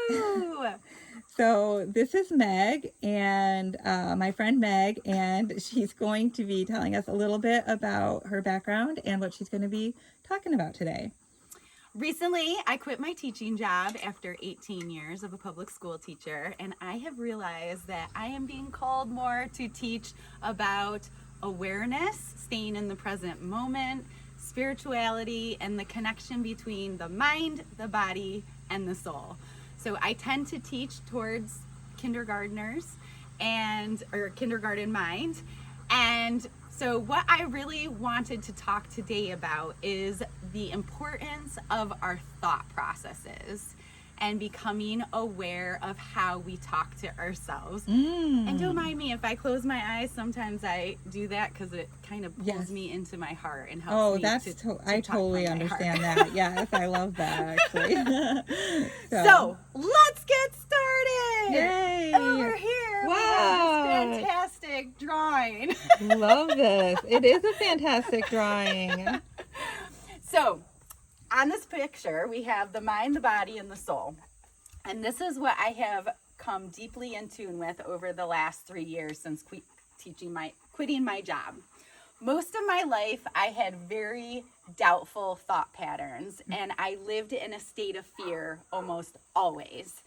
Hello. So this is Meg and my friend Meg, and she's going to be telling us a little bit about her background and what she's going to be talking about today. Recently, I quit my teaching job after 18 years of a public school teacher, and I have realized that I am being called more to teach about awareness, staying in the present moment, spirituality, and the connection between the mind, the body, and the soul. So I tend to teach towards kindergartners or kindergarten mind. And so what I really wanted to talk today about is the importance of our thought processes and becoming aware of how we talk to ourselves. And don't mind me if I close my eyes. Sometimes I do that because it kind of pulls me into my heart and helps me I totally understand that. Yes, I love that actually. So let's get started. Yay! Over here, we have this fantastic drawing. Love this. It is a fantastic drawing. So, on this picture, we have the mind, the body, and the soul. And this is what I have come deeply in tune with over the last 3 years since quitting my job. Most of my life, I had very doubtful thought patterns, and I lived in a state of fear almost always.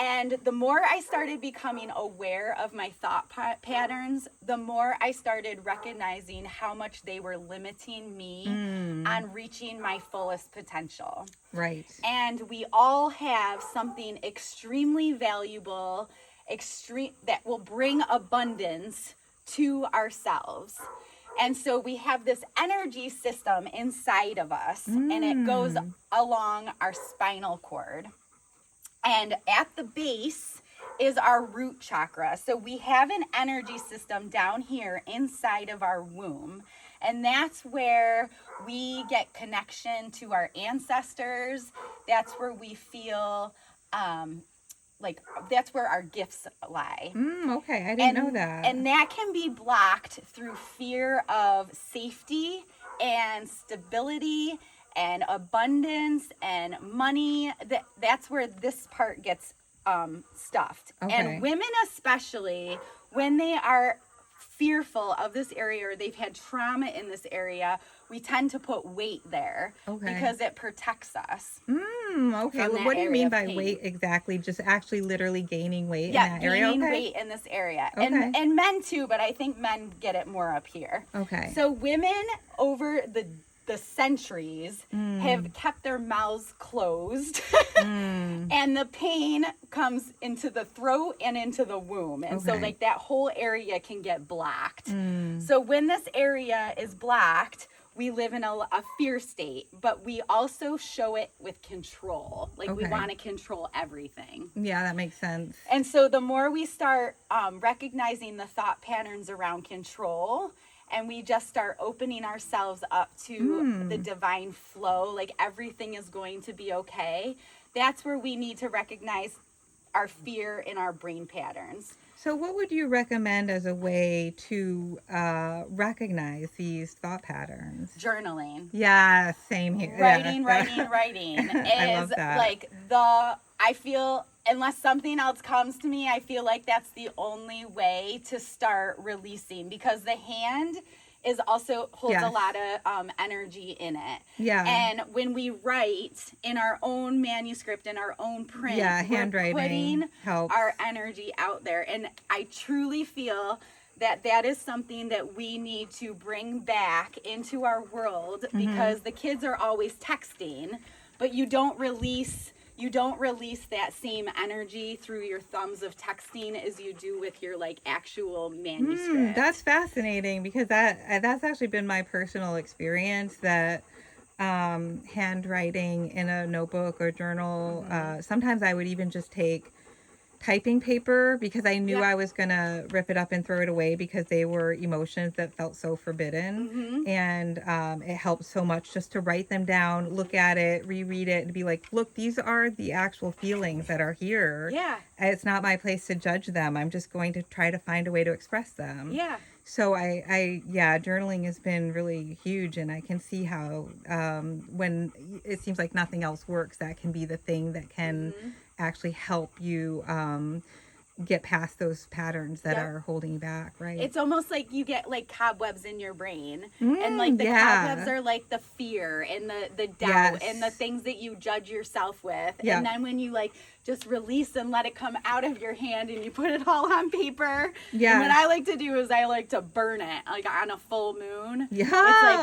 And the more I started becoming aware of my thought patterns, the more I started recognizing how much they were limiting me on reaching my fullest potential. Right. And we all have something extremely valuable, that will bring abundance to ourselves. And so we have this energy system inside of us, and it goes along our spinal cord. And at the base is our root chakra. So we have an energy system down here inside of our womb. And that's where we get connection to our ancestors. That's where we feel that's where our gifts lie. Okay, I didn't know that. And that can be blocked through fear of safety and stability and abundance and money. That's where this part gets stuffed. Okay. And women especially, when they are fearful of this area or they've had trauma in this area, we tend to put weight there because it protects us. Okay. Well, what do you mean by weight exactly? Just actually literally gaining weight in that area? Yeah, gaining weight in this area. Okay. And men too, but I think men get it more up here. Okay. So women over the centuries have kept their mouths closed and the pain comes into the throat and into the womb, and so like that whole area can get blocked. So when this area is blocked, we live in a fear state, but we also show it with control. Like we want to control everything. Yeah, that makes sense. And so the more we start recognizing the thought patterns around control, and we just start opening ourselves up to the divine flow, like everything is going to be okay, that's where we need to recognize our fear in our brain patterns. So what would you recommend as a way to recognize these thought patterns? Journaling. Yeah, same here. Writing is I love that. Like I feel, unless something else comes to me, I feel like that's the only way to start releasing, because the hand is also holds a lot of energy in it. Yeah. And when we write in our own manuscript, in our own print, handwriting we're putting helps. Our energy out there. And I truly feel that is something that we need to bring back into our world, because the kids are always texting, but you don't release that same energy through your thumbs of texting as you do with your like actual manuscript. That's fascinating, because that's actually been my personal experience, that handwriting in a notebook or journal, sometimes I would even just take typing paper, because I knew I was gonna rip it up and throw it away, because they were emotions that felt so forbidden. And it helped so much just to write them down, look at it, reread it, and be like, look, these are the actual feelings that are here. It's not my place to judge them. I'm just going to try to find a way to express them. So journaling has been really huge, and I can see how when it seems like nothing else works, that can be the thing that can actually help you get past those patterns that Yep. are holding you back, right? It's almost like you get like cobwebs in your brain, and like the yeah. cobwebs are like the fear and the doubt Yes. and the things that you judge yourself with. Yeah. And then when you like just release and let it come out of your hand and you put it all on paper. Yeah. And what I like to do is I like to burn it like on a full moon. Yeah. It's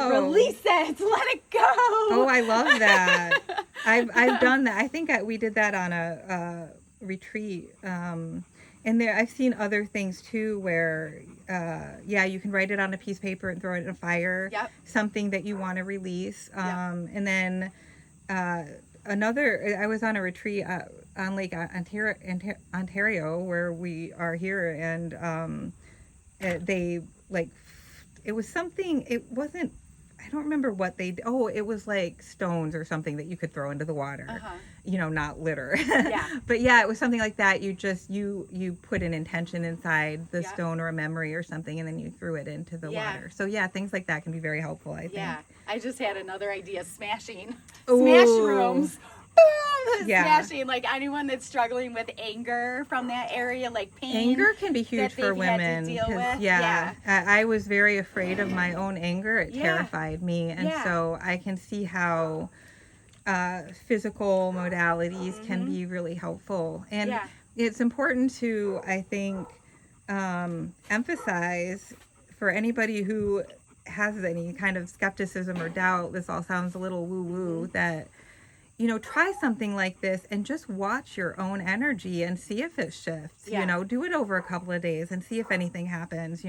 like release it, let it go. Oh, I love that. I've done that. I think we did that on a retreat. And there, I've seen other things too, where, you can write it on a piece of paper and throw it in a fire. Yep. Something that you want to release. Yep. And then I was on a retreat on Lake Ontario, where we are here, and they it was something. It wasn't. I don't remember what it was like stones or something that you could throw into the water. Uh-huh. Not litter. Yeah. But yeah, it was something like that. You just, you put an intention inside the Yeah. stone or a memory or something, and then you threw it into the Yeah. water. So yeah, things like that can be very helpful, I think. Yeah. I just had another idea, smashing. Ooh. Smash rooms. Boom! Yeah. Smashing. Like anyone that's struggling with anger from that area, like pain. Anger can be huge that for they've had to women. deal 'Cause, with. yeah, I was very afraid of my own anger. It Yeah. terrified me. And Yeah. so I can see how physical modalities can be really helpful. And Yeah. it's important to, I think, emphasize for anybody who has any kind of skepticism or doubt, this all sounds a little woo-woo, that try something like this and just watch your own energy and see if it shifts. Yeah. Do it over a couple of days and see if anything happens.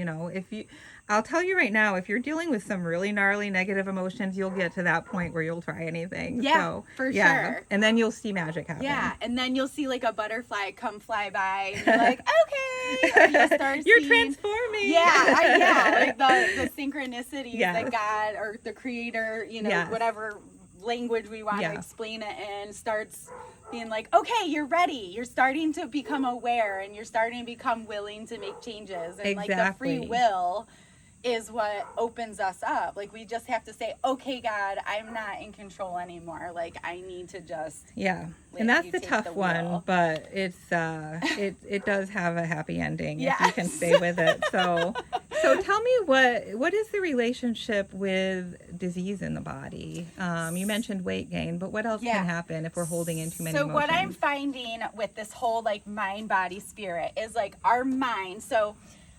I'll tell you right now, if you're dealing with some really gnarly negative emotions, you'll get to that point where you'll try anything. Yeah, So, for yeah. sure. And then you'll see magic happen. Yeah, and then you'll see like a butterfly come fly by, and you're like, okay. Or you'll start You're seeing, transforming. like the synchronicities Yes. that God or the Creator, Yes. whatever language we want Yeah. to explain it in, starts being like, okay, you're ready. You're starting to become aware, and you're starting to become willing to make changes, and like the free Exactly. will is what opens us up. Like we just have to say, okay, God, I'm not in control anymore. Like I need to just Yeah. let And that's you the take tough the one, wheel. but it's it does have a happy ending if you can Yes. stay with it. So tell me what is the relationship with disease in the body? You mentioned weight gain, but what else Yeah. can happen if we're holding in too many So emotions? what I'm finding with this whole like mind, body, spirit is like our mind. So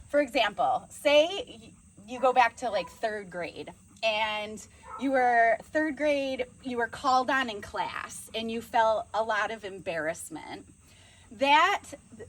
for example, say you go back to like third grade, and you were called on in class, and you felt a lot of embarrassment. That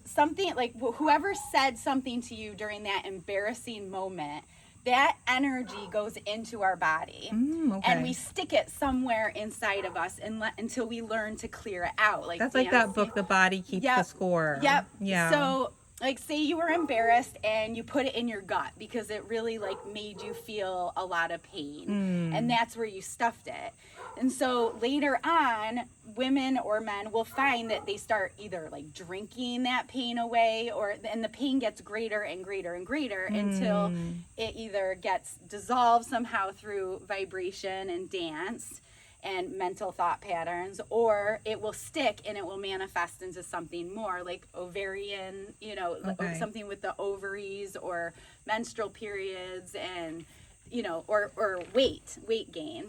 something like whoever said something to you during that embarrassing moment, that energy goes into our body. Okay. And we stick it somewhere inside of us until we learn to clear it out. Like That's like that dancing. book, The Body Keeps Yep. the Score. Yep. Yeah. So like say you were embarrassed and you put it in your gut because it really like made you feel a lot of pain. And that's where you stuffed it. And so later on, women or men will find that they start either like drinking that pain away, and the pain gets greater and greater and greater until it either gets dissolved somehow through vibration and dance and mental thought patterns, or it will stick and it will manifest into something more like ovarian, Okay. something with the ovaries, or menstrual periods, and or weight gain.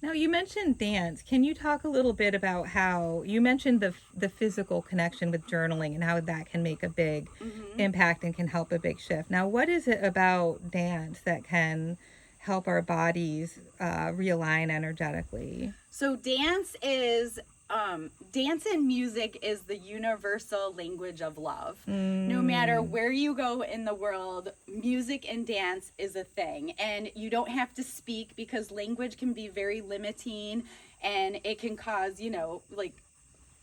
Now, you mentioned dance. Can you talk a little bit about how you mentioned the physical connection with journaling and how that can make a big impact and can help a big shift? Now, what is it about dance that can help our bodies realign energetically? So dance and music is the universal language of love. No matter where you go in the world, music and dance is a thing. And you don't have to speak, because language can be very limiting, and it can cause, like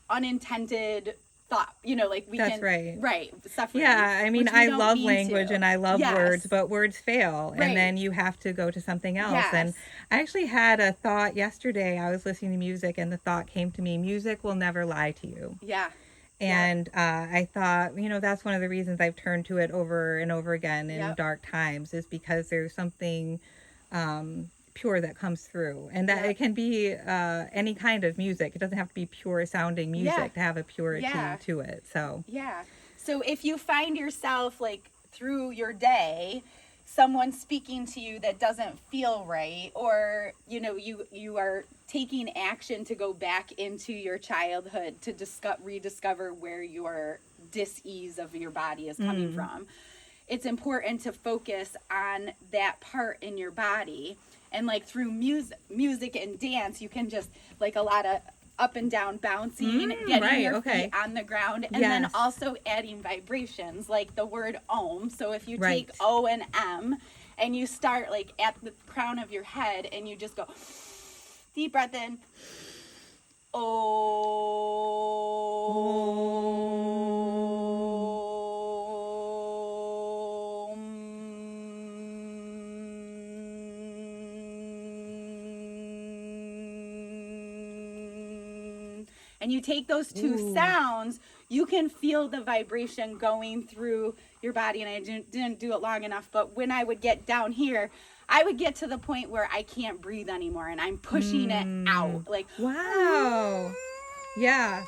unintended thought, like we That's can, right. suffering. Yeah, I mean, which we I don't love mean language to. and I love Yes. words, but words fail. Right. And then you have to go to something else. Yes. And I actually had a thought yesterday. I was listening to music and the thought came to me, music will never lie to you. Yeah. And I thought, that's one of the reasons I've turned to it over and over again in Yep. dark times, is because there's something pure that comes through, and that Yeah. it can be any kind of music. It doesn't have to be pure sounding music Yeah. to have a purity Yeah. to it. So Yeah. So if you find yourself like through your day, someone speaking to you that doesn't feel right, or you are taking action to go back into your childhood to rediscover where your dis-ease of your body is coming from, it's important to focus on that part in your body. And like through music and dance, you can just like a lot of up and down bouncing, getting right, your okay. feet on the ground, and then Yes. also adding vibrations like the word Om. So if you Right. take O and M and you start like at the crown of your head and you just go deep breath in, and you take those two sounds, you can feel the vibration going through your body. And I didn't do it long enough, but when I would get down here, I would get to the point where I can't breathe anymore and I'm pushing it out. Like, wow. Yeah.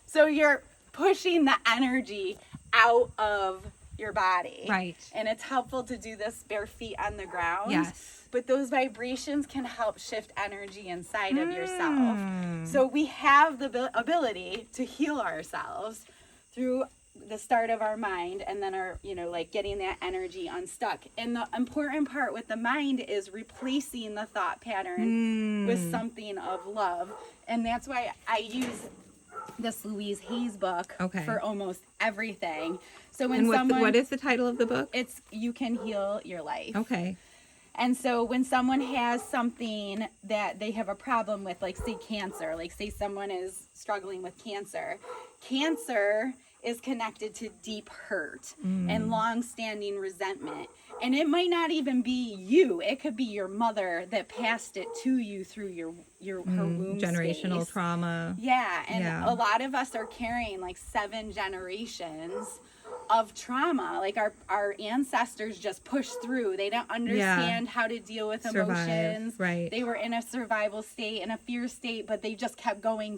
so you're pushing the energy out of your body. Right. And it's helpful to do this bare feet on the ground. Yes. But those vibrations can help shift energy inside of yourself. So we have the ability to heal ourselves through the start of our mind, and then our, like getting that energy unstuck. And the important part with the mind is replacing the thought pattern with something of love. And that's why I use this Louise Hayes book for almost everything. So when what is the title of the book? It's You Can Heal Your Life. Okay. And so when someone has something that they have a problem with, like say cancer, like say someone is struggling with cancer, cancer is connected to deep hurt and long-standing resentment. And it might not even be you. It could be your mother that passed it to you through her womb generational space. trauma. Yeah, and a lot of us are carrying like 7 generations of trauma. Like our ancestors just pushed through. They don't understand how to deal with emotions. Right. They were in a survival state, in a fear state, but they just kept going.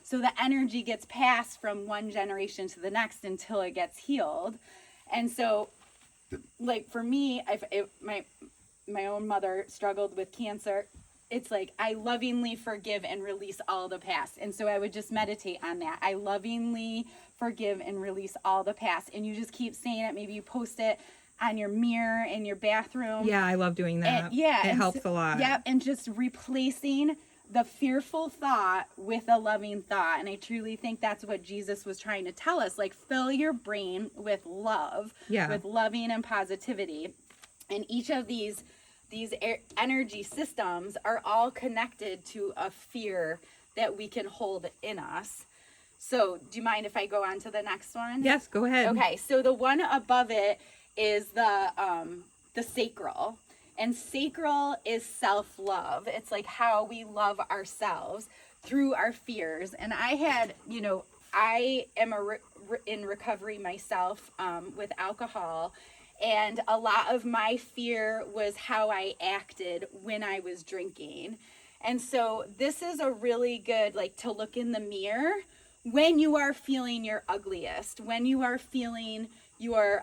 So the energy gets passed from one generation to the next until it gets healed. And so, like for me, my own mother struggled with cancer. It's like I lovingly forgive and release all the past. And so I would just meditate on that. I lovingly forgive and release all the past. And you just keep saying it. Maybe you post it on your mirror in your bathroom. Yeah, I love doing that. And, it helps a lot. Yeah, and just replacing the fearful thought with a loving thought. And I truly think that's what Jesus was trying to tell us. Like, fill your brain with love, with loving and positivity. And each of these energy systems are all connected to a fear that we can hold in us. So do you mind if I go on to the next one? Yes, go ahead. Okay, so the one above it is the sacral. And sacral is self-love. It's like how we love ourselves through our fears. And I had, I am in recovery myself with alcohol. And a lot of my fear was how I acted when I was drinking. And so this is a really good, like, to look in the mirror when you are feeling your ugliest, when you are feeling you're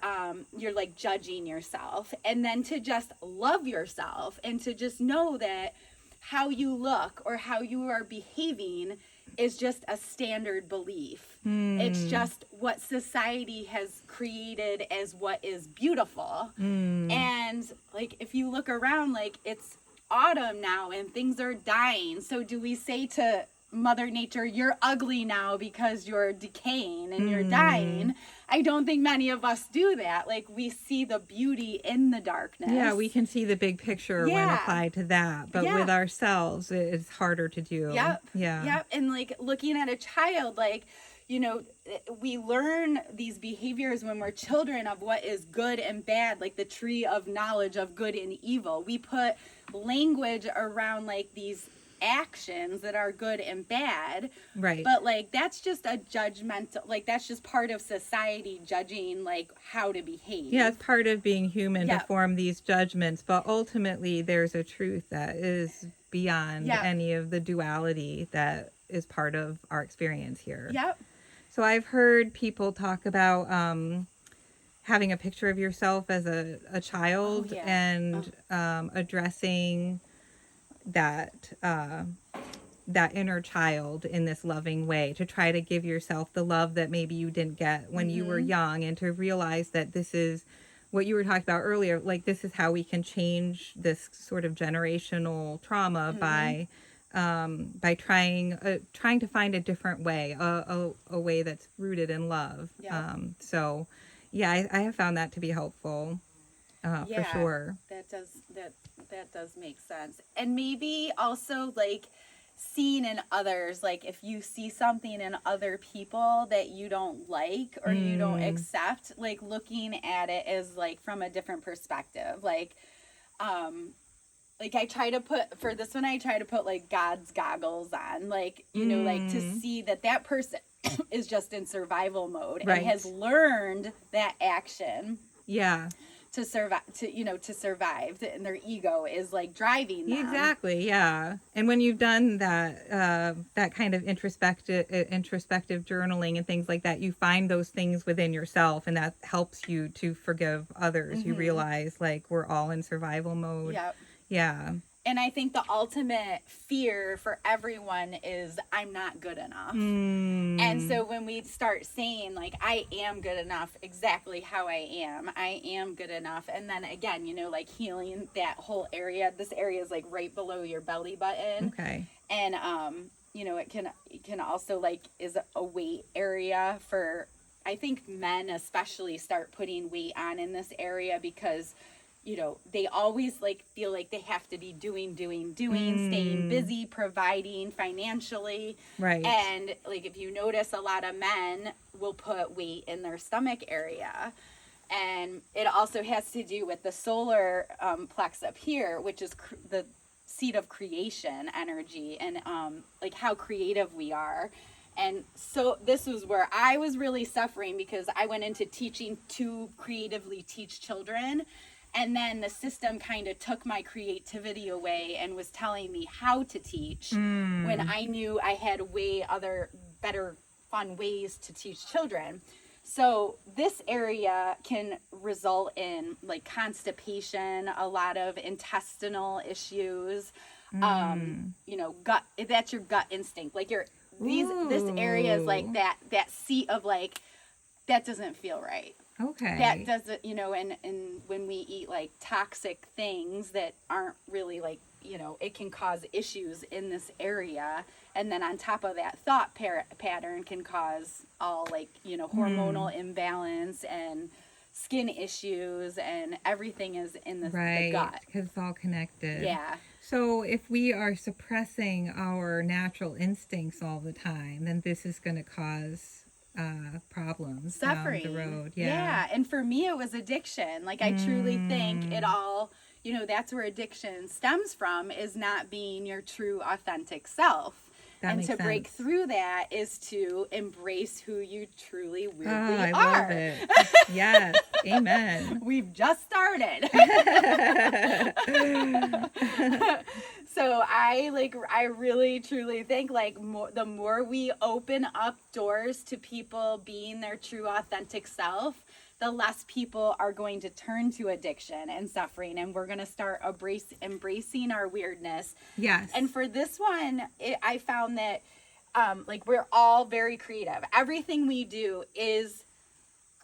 like judging yourself, and then to just love yourself and to just know that how you look or how you are behaving is just a standard belief. It's just what society has created as what is beautiful. And like, if you look around, like, it's autumn now and things are dying. So do we say to Mother Nature, you're ugly now because you're decaying and you're dying? I don't think many of us do that. Like, we see the beauty in the darkness. Yeah, we can see the big picture when applied to that. But with ourselves, it's harder to do. Yep. Yeah. Yep. And like looking at a child, like, we learn these behaviors when we're children of what is good and bad, like the tree of knowledge of good and evil. We put language around like these actions that are good and bad. Right. But like that's just a judgmental, like that's just part of society judging like how to behave. Yeah, it's part of being human to Yep. form these judgments, but ultimately there's a truth that is beyond Yep. any of the duality that is part of our experience here. Yep. So I've heard people talk about having a picture of yourself as a child Oh, yeah. and addressing that that inner child in this loving way, to try to give yourself the love that maybe you didn't get when you were young, and to realize that this is what you were talking about earlier, like this is how we can change this sort of generational trauma by trying to find a different way, a way that's rooted in love. Yeah. So yeah, I have found that to be helpful for sure. That does make sense. And maybe also like seeing in others, like if you see something in other people that you don't like or you don't accept, like looking at it as like from a different perspective. Like I try to put, for this one, I try to put like God's goggles on, like, you know, like to see that person is just in survival mode Right. and has learned that action Yeah, to survive, and their ego is like driving them. exactly. Yeah. And when you've done that, that kind of introspective journaling and things like that, you find those things within yourself, and that helps you to forgive others. You realize like we're all in survival mode. Yep. Yeah. And I think the ultimate fear for everyone is I'm not good enough. And so when we start saying like, I am good enough exactly how I am good enough. And then again, you know, like healing that whole area, this area is like right below your belly button. Okay. And, you know, it can also like is a weight area for, I think men especially start putting weight on in this area because, you know, they always like feel like they have to be doing, staying busy, providing financially. Right. And like, if you notice, a lot of men will put weight in their stomach area. And it also has to do with the solar plex up here, which is the seat of creation energy, and like how creative we are. And so this was where I was really suffering, because I went into teaching to creatively teach children. And then the system kind of took my creativity away and was telling me how to teach when I knew I had better, fun ways to teach children. So this area can result in like constipation, a lot of intestinal issues, you know, gut, that's your gut instinct. Like this area is like that seat of like, that doesn't feel right. Okay. That doesn't, you know, and when we eat like toxic things that aren't really like, you know, it can cause issues in this area. And then on top of that, thought pattern can cause all like, you know, hormonal imbalance and skin issues, and everything is in the gut. Because it's all connected. Yeah. So if we are suppressing our natural instincts all the time, then this is going to cause problems, suffering down the road. Yeah. And for me it was addiction. Like I truly think it all, you know, that's where addiction stems from, is not being your true authentic self. That and makes to break sense. through that is to embrace who you truly weirdly I are. love it. Yes. Amen. We've just started. So I really truly think like the more we open up doors to people being their true authentic self, the less people are going to turn to addiction and suffering, and we're going to start embracing our weirdness. Yes. And for this one, I found that like we're all very creative. Everything we do is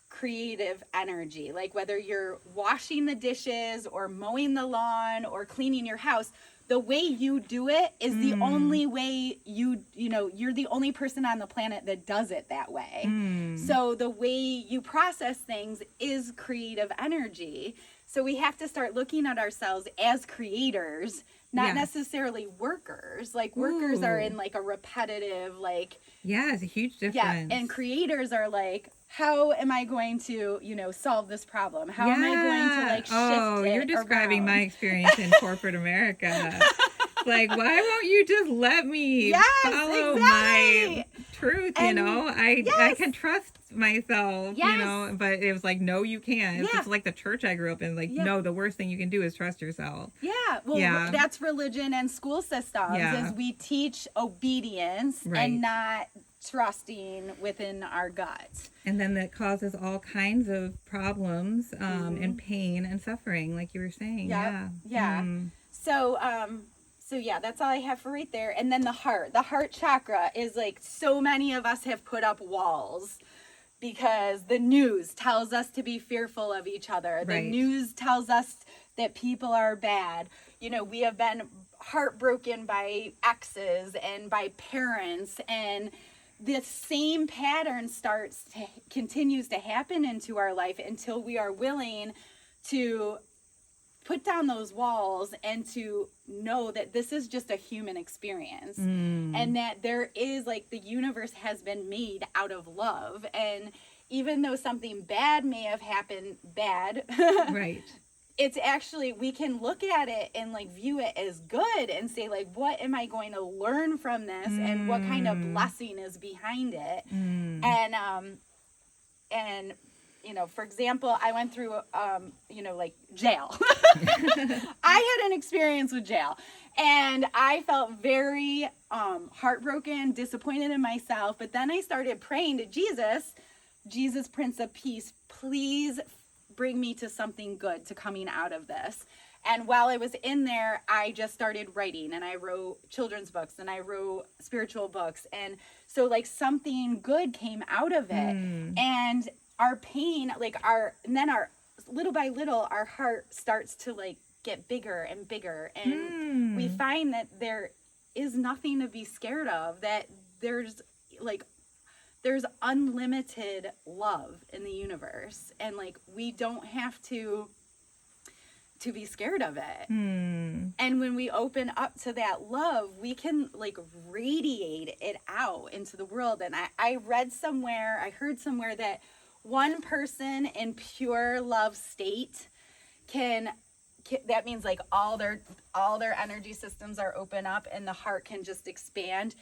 creative energy. Like whether you're washing the dishes or mowing the lawn or cleaning your house, the way you do it is the only way you know, you're the only person on the planet that does it that way. So the way you process things is creative energy. So we have to start looking at ourselves as creators, not necessarily workers. Like workers are in like a repetitive, like, yeah, it's a huge difference. yeah, and creators are like, how am I going to, you know, solve this problem? How am I going to like shift it you're describing around? my experience in corporate America. it's like, why won't you just let me Yes, follow exactly. my truth? And I yes. can trust myself, Yes. but it was like, no, you can't. It's Yeah. just like the church I grew up in. Like, Yeah. no, the worst thing you can do is trust yourself. Yeah, well, Yeah. that's religion and school systems. Yeah. Is we teach obedience Right. and not trusting within our gut. And then that causes all kinds of problems Mm-hmm. and pain and suffering, like you were saying. Yep. Yeah. Yeah. Mm. So yeah, that's all I have for right there. And then the heart chakra is like, so many of us have put up walls because the news tells us to be fearful of each other. The Right. news tells us that people are bad. You know, we have been heartbroken by exes and by parents, and the same pattern continues to happen into our life until we are willing to put down those walls and to know that this is just a human experience, and that there is, like, the universe has been made out of love. And even though something bad may have happened Right. it's actually, we can look at it and like view it as good and say, like, what am I going to learn from this, and what kind of blessing is behind it. And you know, for example, I went through like jail. I had an experience with jail, and I felt very heartbroken, disappointed in myself. But then I started praying to Jesus, Prince of Peace, please bring me to something good to coming out of this. And while I was in there, I just started writing, and I wrote children's books, and I wrote spiritual books. And so, like, something good came out of it. And our pain, and then little by little, our heart starts to, like, get bigger and bigger. And we find that there is nothing to be scared of, that there's unlimited love in the universe, and like, we don't have to be scared of it. And when we open up to that love, we can, like, radiate it out into the world. And I heard somewhere that one person in pure love state can that means, like, all their energy systems are open up, and the heart can just expand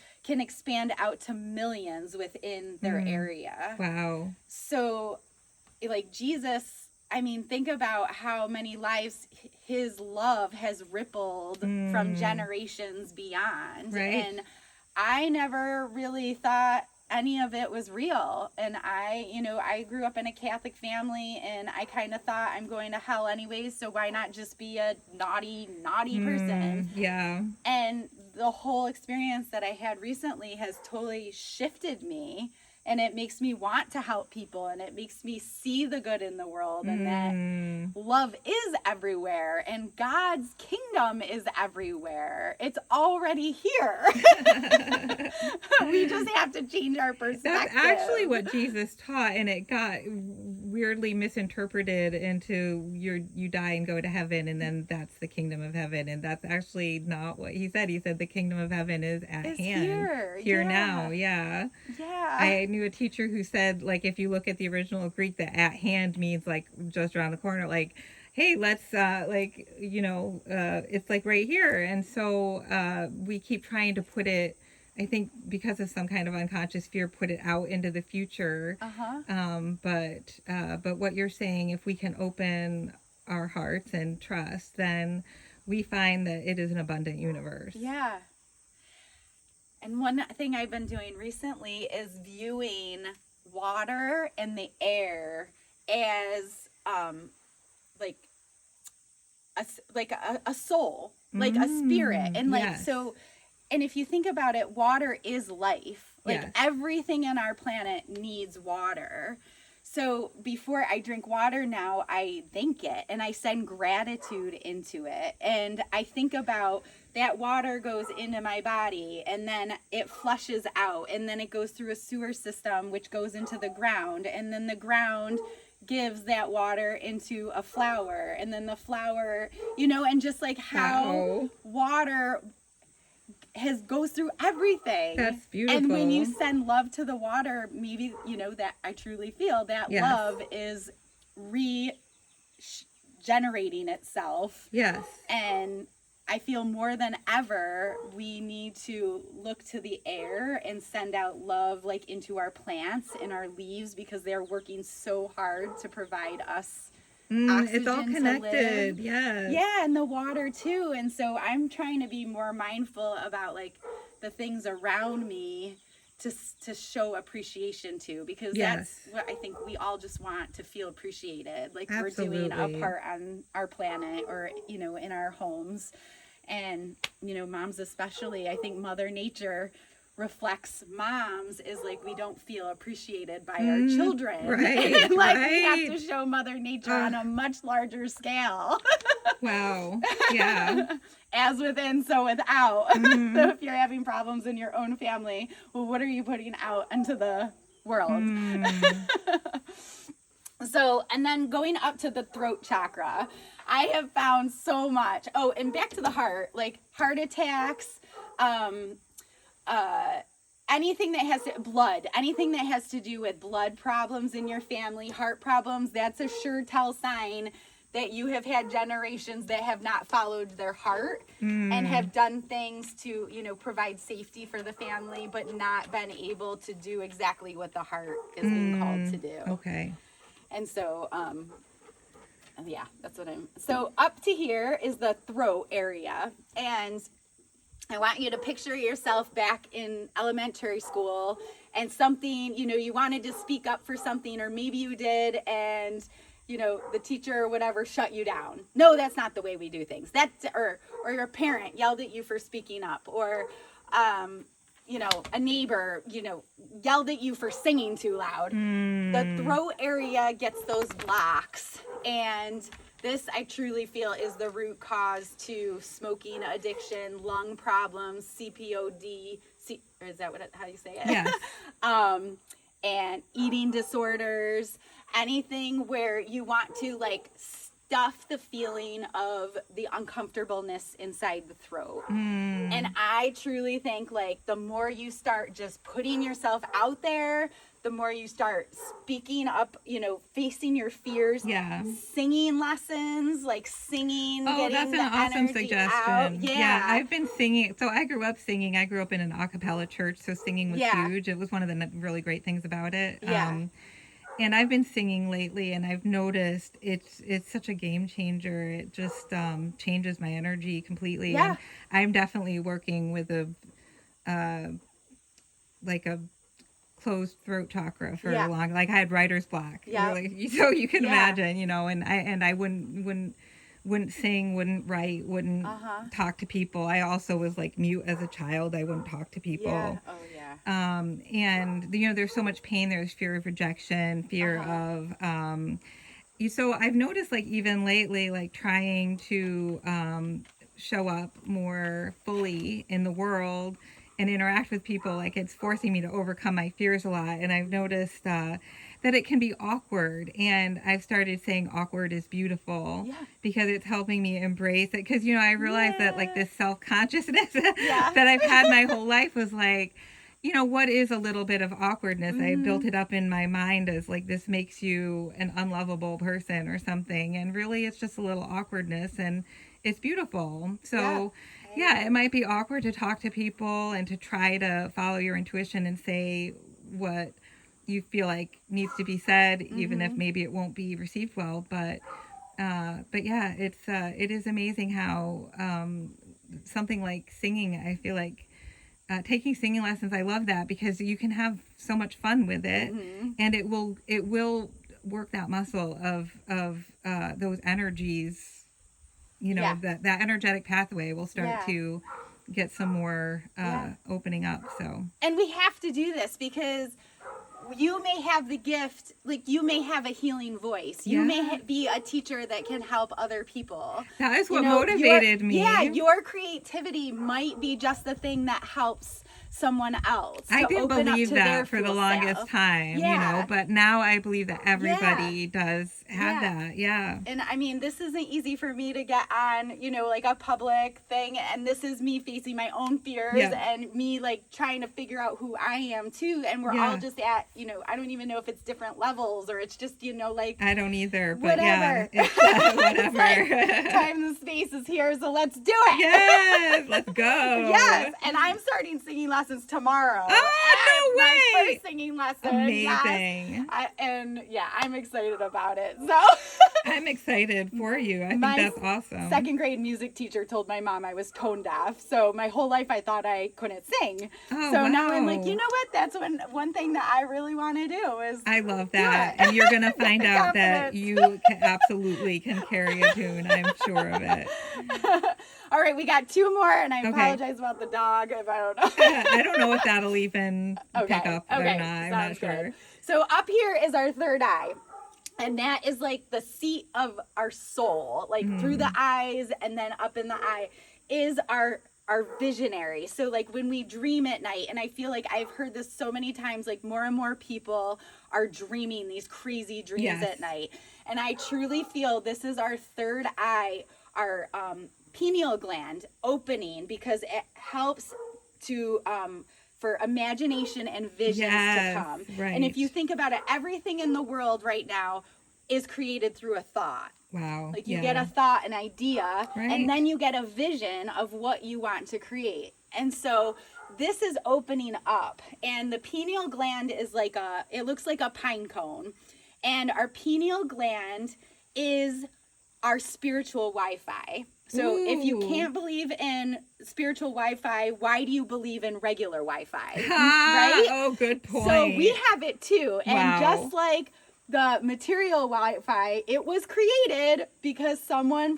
out to millions within their area. Wow. So, like, Jesus, I mean, think about how many lives his love has rippled from generations beyond. Right. And I never really thought any of it was real. And I grew up in a Catholic family, and I kind of thought, I'm going to hell anyways, so why not just be a naughty person? Yeah. And the whole experience that I had recently has totally shifted me, and it makes me want to help people, and it makes me see the good in the world, and that love is everywhere, and God's kingdom is everywhere. It's already here. We just have to change our perspective. That's actually what Jesus taught, and it got weirdly misinterpreted into you die and go to heaven, and then that's the kingdom of heaven. And that's actually not what he said. He said the kingdom of heaven is at hand. Here now. Yeah. Yeah. I knew a teacher who said, like, if you look at the original Greek, that at hand means, like, just around the corner, like, hey, let's it's like right here. And so we keep trying to put it, I think because of some kind of unconscious fear, put it out into the future. But what you're saying, if we can open our hearts and trust, then we find that it is an abundant universe. Yeah. And one thing I've been doing recently is viewing water and the air as a soul, like a spirit. And like, yes. so, and if you think about it, water is life. Like, Yes. everything in our planet needs water. So before I drink water now, I thank it, and I send gratitude into it. And I think about that water goes into my body, and then it flushes out, and then it goes through a sewer system, which goes into the ground, and then the ground gives that water into a flower, and then the flower, and just like how water goes through everything. That's beautiful. And when you send love to the water, maybe, that I truly feel that Yes. love is regenerating itself. Yes. And I feel more than ever we need to look to the air and send out love like into our plants and our leaves, because they're working so hard to provide us It's all oxygen to connected. live. Yes. Yeah, and the water too. And so I'm trying to be more mindful about like the things around me to show appreciation to, because that's what I think we all just want to feel appreciated. Like we're doing a part on our planet, or, you know, in our homes. And, you know, moms especially, I think Mother Nature reflects moms is like we don't feel appreciated by our children. Right. And like right. we have to show Mother Nature on a much larger scale. Wow. Yeah. As within, so without. Mm-hmm. So if you're having problems in your own family, well, what are you putting out into the world? So, and then going up to the throat chakra, I have found so much. Oh, and back to the heart, like heart attacks, anything that has blood, anything that has to do with blood problems in your family, heart problems, that's a sure tell sign that you have had generations that have not followed their heart and have done things to, you know, provide safety for the family, but not been able to do exactly what the heart is being called to do. Okay. And so, yeah, that's what so up to here is the throat area. And I want you to picture yourself back in elementary school and something, you know, you wanted to speak up for something, or maybe you did, and, you know, the teacher or whatever shut you down. No, that's not the way we do things. That's, or your parent yelled at you for speaking up, or, you know, a neighbor, you know, yelled at you for singing too loud. The throat area gets those blocks, and this I truly feel is the root cause to smoking addiction, lung problems, CPOD, or is that how you say it? Yes. And eating disorders, anything where you want to like stuff the feeling of the uncomfortableness inside the throat. And I truly think like the more you start just putting yourself out there, the more you start speaking up, you know, facing your fears, singing lessons, like singing, getting that's an the awesome energy suggestion. out. Yeah, I've been singing. So I grew up singing. I grew up in an a cappella church, so singing was huge. It was one of the really great things about it. Yeah. And I've been singing lately, and I've noticed it's such a game changer. It just changes my energy completely. Yeah. And I'm definitely working with a closed throat chakra for a long, like I had writer's block. Really. So you can imagine, you know, and I wouldn't sing, wouldn't write, wouldn't talk to people. I also was like mute as a child. I wouldn't talk to people. Yeah. Oh yeah. And you know, there's so much pain. There's fear of rejection, fear of, so I've noticed like even lately, like trying to, show up more fully in the world and interact with people, like it's forcing me to overcome my fears a lot. And I've noticed, that it can be awkward, and I've started saying awkward is beautiful because it's helping me embrace it. Because, you know, I realized that like this self-consciousness that I've had my whole life was like, you know, what is a little bit of awkwardness? I built it up in my mind as like, this makes you an unlovable person or something. And really it's just a little awkwardness, and it's beautiful. So it might be awkward to talk to people and to try to follow your intuition and say what you feel like needs to be said, even if maybe it won't be received well. But yeah, it is amazing how something like singing, I feel like taking singing lessons, I love that because you can have so much fun with it, and it will work that muscle of those energies, you know, that energetic pathway will start to get some more opening up. So, and we have to do this because you may have the gift, like you may have a healing voice. You may be a teacher that can help other people. That is what motivated me. Yeah, your creativity might be just the thing that helps someone else. I to didn't open up believe to their that for the full longest self. time, Yeah. but now I believe that everybody does have Yeah. that. Yeah. And I mean, this isn't easy for me to get on, like a public thing. And this is me facing my own fears and me like trying to figure out who I am too. And we're all just at, I don't even know if it's different levels or it's just, like. I don't either, but whatever. yeah, it's, whatever. Like, time and space is here, so let's do it. Yes, let's go. Yes, and I'm starting singing lessons tomorrow. Oh, no way. My first singing lesson. Amazing. Yes. I'm excited about it. So I'm excited for you. I think my that's awesome. second grade music teacher told my mom I was tone deaf. So my whole life I thought I couldn't sing. Oh, so now I'm wow. like, you know what? That's one thing that I really want to do is I love that. And you're going to find out that Confidence. you absolutely can carry a tune. I'm sure of it. All right, we got two more, and I Okay. apologize about the dog if I don't know. I don't know if that'll even pick up or not. I'm not sounds sure. good. So up here is our third eye. And that is like the seat of our soul, like through the eyes and then up in the eye is our visionary. So like when we dream at night, and I feel like I've heard this so many times, like more and more people are dreaming these crazy dreams Yes. at night. And I truly feel this is our third eye, our pineal gland opening, because it helps to for imagination and visions Yes, to come. right. And if you think about it, everything in the world right now is created through a thought. Wow. Like you get a thought, an idea, Right. and then you get a vision of what you want to create. And so this is opening up, and the pineal gland is like it looks like a pine cone. And our pineal gland is our spiritual Wi-Fi. So if you Ooh. can't believe in spiritual Wi-Fi, why do you believe in regular Wi-Fi? Ah, Right? Oh, good point. So we have it too. And Wow. just like the material Wi-Fi, it was created because someone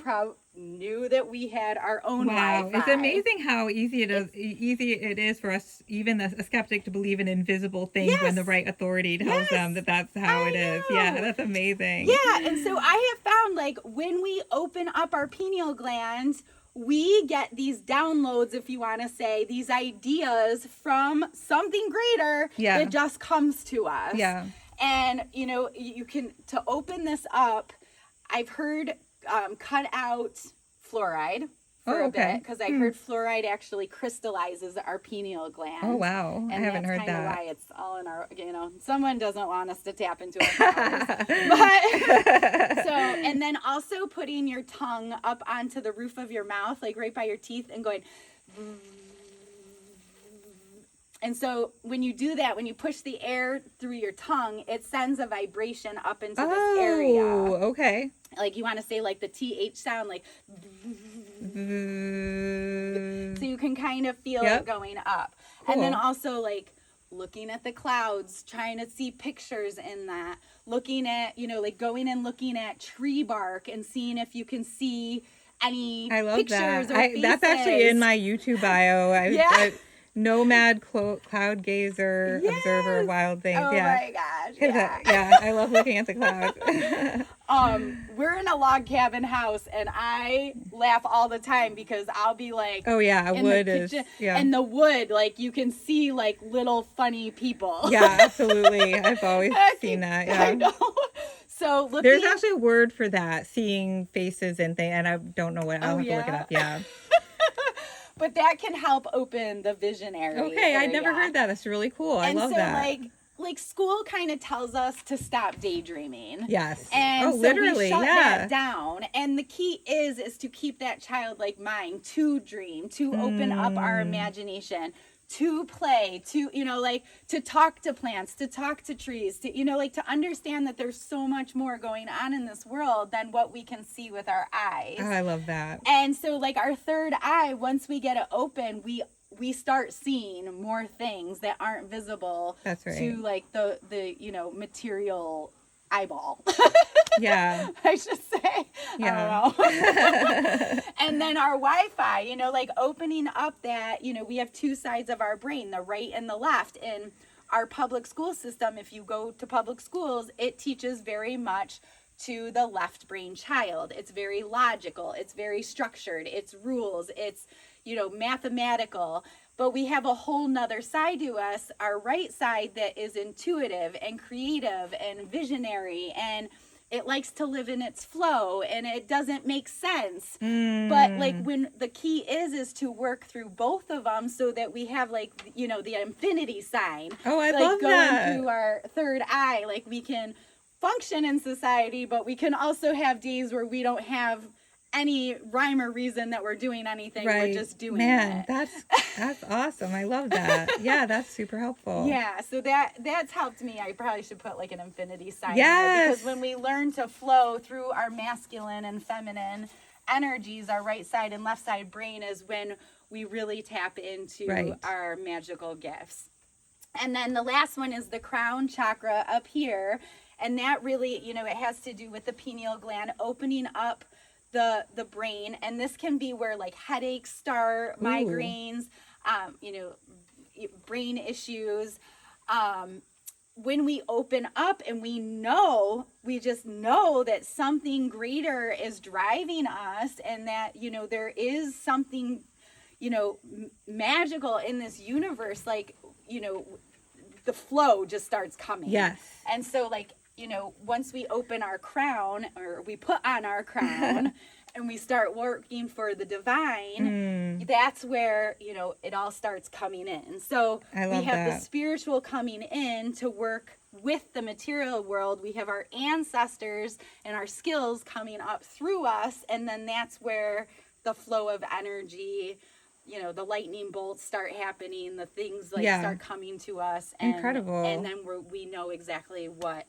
knew that we had our own Wow, Wi-Fi. it's amazing how easy it is for us, even a skeptic, to believe in invisible things when the Yes. right authority tells Yes. them that that's how I it is. know. Yeah, that's amazing. Yeah, and so I have found like when we open up our pineal gland, we get these downloads, if you want to say, these ideas from something greater Yeah. that just comes to us. Yeah. And, you can, to open this up, I've heard cut out fluoride for Oh, a okay. bit, because I heard fluoride actually crystallizes our pineal gland. Oh, wow. I And haven't heard that's kind of that. why it's all in our, someone doesn't want us to tap into our powers. But, so, and then also putting your tongue up onto the roof of your mouth, like right by your teeth, and going. And so when you do that, when you push the air through your tongue, it sends a vibration up into this area. Oh, okay. Like you want to say like the TH sound, like, Mm, so you can kind of feel Yep. it going up. And then Cool. also like looking at the clouds, trying to see pictures in that, looking at, like going and looking at tree bark and seeing if you can see any I love pictures that. or faces. That's actually in my YouTube bio. Yeah. Nomad cloud gazer, observer of wild things. Oh yeah. my gosh. 'Cause, Yeah. I love looking at the clouds. We're in a log cabin house and I laugh all the time because I'll be like, Oh yeah, in wood the is kitchen, yeah. and the wood, like you can see like little funny people. Yeah, absolutely. I've always I seen that. I Yeah. know. So looking, There's actually a word for that, seeing faces and things, and I don't know what. I'll have to look it yeah? up. Yeah. but that can help open the visionary. Okay, I'd never area. heard that. That's really cool. I And love so that. like school kind of tells us to stop daydreaming. Yes. And oh, so literally. we shut Yeah. that down. And the key is to keep that childlike mind to dream, to open up our imagination, to play, to, to talk to plants, to talk to trees, to, to understand that there's so much more going on in this world than what we can see with our eyes. Oh, I love that. And so like our third eye, once we get it open, we start seeing more things that aren't visible That's right. to like the material eyeball. Yeah. I should say. Yeah. I don't know. And then our Wi-Fi, like opening up that, we have two sides of our brain, the right and the left. In our public school system, if you go to public schools, it teaches very much to the left brain child. It's very logical. It's very structured. It's rules. It's, mathematical. But we have a whole nother side to us, our right side, that is intuitive and creative and visionary, and it likes to live in its flow, and it doesn't make sense. But like, when the key is to work through both of them, so that we have, like, you know, the infinity sign. Oh, I like love going that. through our third eye. Like, we can function in society, but we can also have days where we don't have any rhyme or reason that we're doing anything. Right. We're just doing Man, it. that's awesome. I love that. Yeah, that's super helpful. Yeah, so that's helped me. I probably should put like an infinity sign Yes. there, because when we learn to flow through our masculine and feminine energies, our right side and left side brain, is when we really tap into Right. our magical gifts. And then the last one is the crown chakra up here, and that really, you know, it has to do with the pineal gland opening up the brain, and this can be where like headaches start, migraines, you know, brain issues. When we open up and we just know that something greater is driving us, and that, you know, there is something, you know, magical in this universe, like, you know, the flow just starts coming. Yes. And so, like, you know, once we open our crown, or we put on our crown and we start working for the divine, that's where, you know, it all starts coming in. So I we love have that. the spiritual coming in to work with the material world. We have our ancestors and our skills coming up through us. And then that's where the flow of energy, you know, the lightning bolts start happening, the things like Yeah. start coming to us. And, Incredible. And then we know exactly what,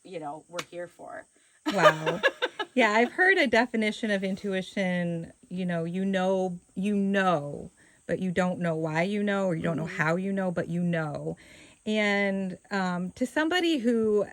you know, we're here for. Wow. Yeah, I've heard a definition of intuition, you know, but you don't know why you know, or you don't know how you know, but you know. And to somebody who,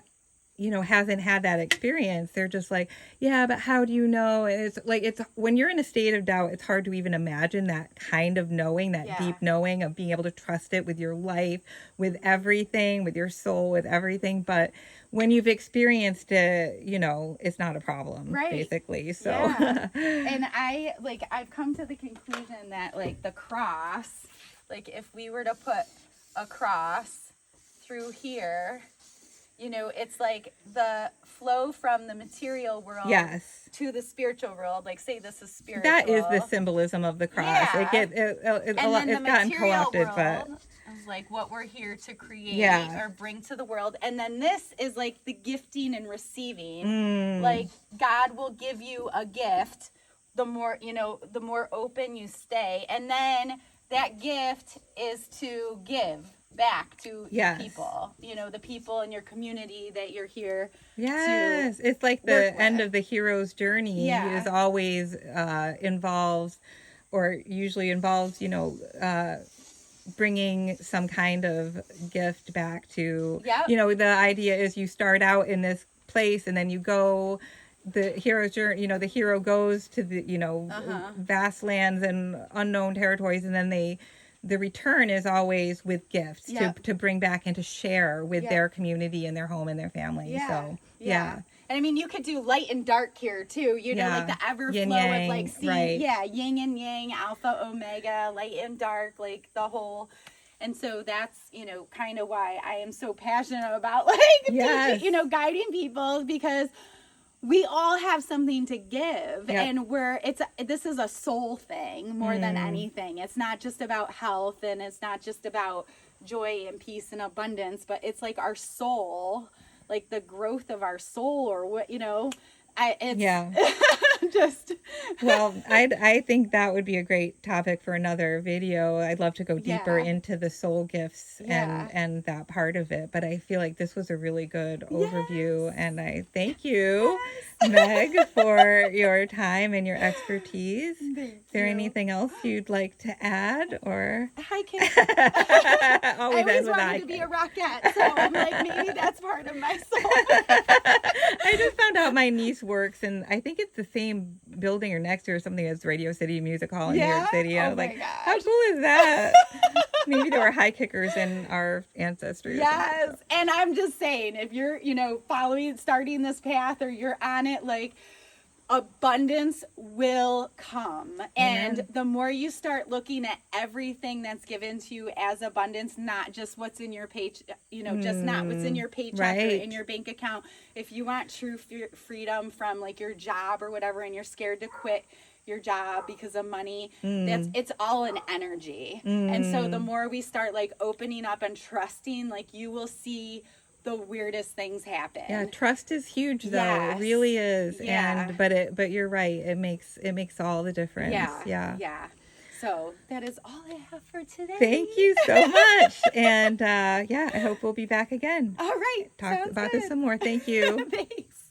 you know, hasn't had that experience, they're just like, yeah, but how do you know? And it's like, it's when you're in a state of doubt, it's hard to even imagine that kind of knowing, that Yeah. deep knowing of being able to trust it with your life, with everything, with your soul, with everything. But when you've experienced it, you know, it's not a problem, Right. basically. So, Yeah. And I've come to the conclusion that, like, the cross, like, if we were to put a cross through here, you know, it's like the flow from the material world yes. to the spiritual world. Like, say this is spiritual. That is the symbolism of the cross. Yeah. It's And then the gotten material co-opted, world but is like what we're here to create Yeah. or bring to the world. And then this is like the gifting and receiving. Mm. Like, God will give you a gift the more, you know, the more open you stay. And then that gift is to give back to Yes. people, you know, the people in your community that you're here. yes, it's like the work end with. of the hero's journey Yeah. is always usually involves, you know, bringing some kind of gift back to, Yep. you know, the idea is you start out in this place and then you go, the hero's journey, you know, the hero goes to the, you know, vast lands and unknown territories, and then the return is always with gifts Yep. to bring back and to share with Yep. their community and their home and their family. So, yeah. And I mean, you could do light and dark here too, you know, like Yeah. the ever Yin flow of yang, like right. yin and yang, alpha, omega, light and dark, like the whole. And so that's, you know, kind of why I am so passionate about like, Yes. teaching, you know, guiding people, because we all have something to give. Yep. And this is a soul thing more than anything. It's not just about health, and it's not just about joy and peace and abundance, but it's like our soul, like the growth of our soul, or what, you know, it's Yeah. just, Well, I think that would be a great topic for another video. I'd love to go deeper Yeah. into the soul gifts Yeah. and that part of it. But I feel like this was a really good overview, and I thank you, Meg, for your time and your expertise. Thank Is there you. anything else you'd like to add, or Hi, Kate. always I always ends with wanted I to be can. a rockette, so I'm like, maybe that's part of my soul. I just found out my niece works, and I think it's the same building or next to or something as Radio City Music Hall in New York Yeah? City. I Oh was my like, gosh. how cool is that? Maybe there were high kickers in our ancestry. or something. Yes, and I'm just saying, if you're, you know, starting this path, or you're on it, like, abundance will come. And Amen. the more you start looking at everything that's given to you as abundance, not just what's in your just not what's in your paycheck or right. in your bank account. If you want true freedom from like your job or whatever, and you're scared to quit your job because of money, it's all an energy. And so the more we start like opening up and trusting, like you will see the weirdest things happen. Yeah, trust is huge though. Yes. It really is. Yeah. And but you're right. It makes all the difference. Yeah. So that is all I have for today. Thank you so much. And I hope we'll be back again. All right. Talk Sounds about good. this some more. Thank you. Thanks.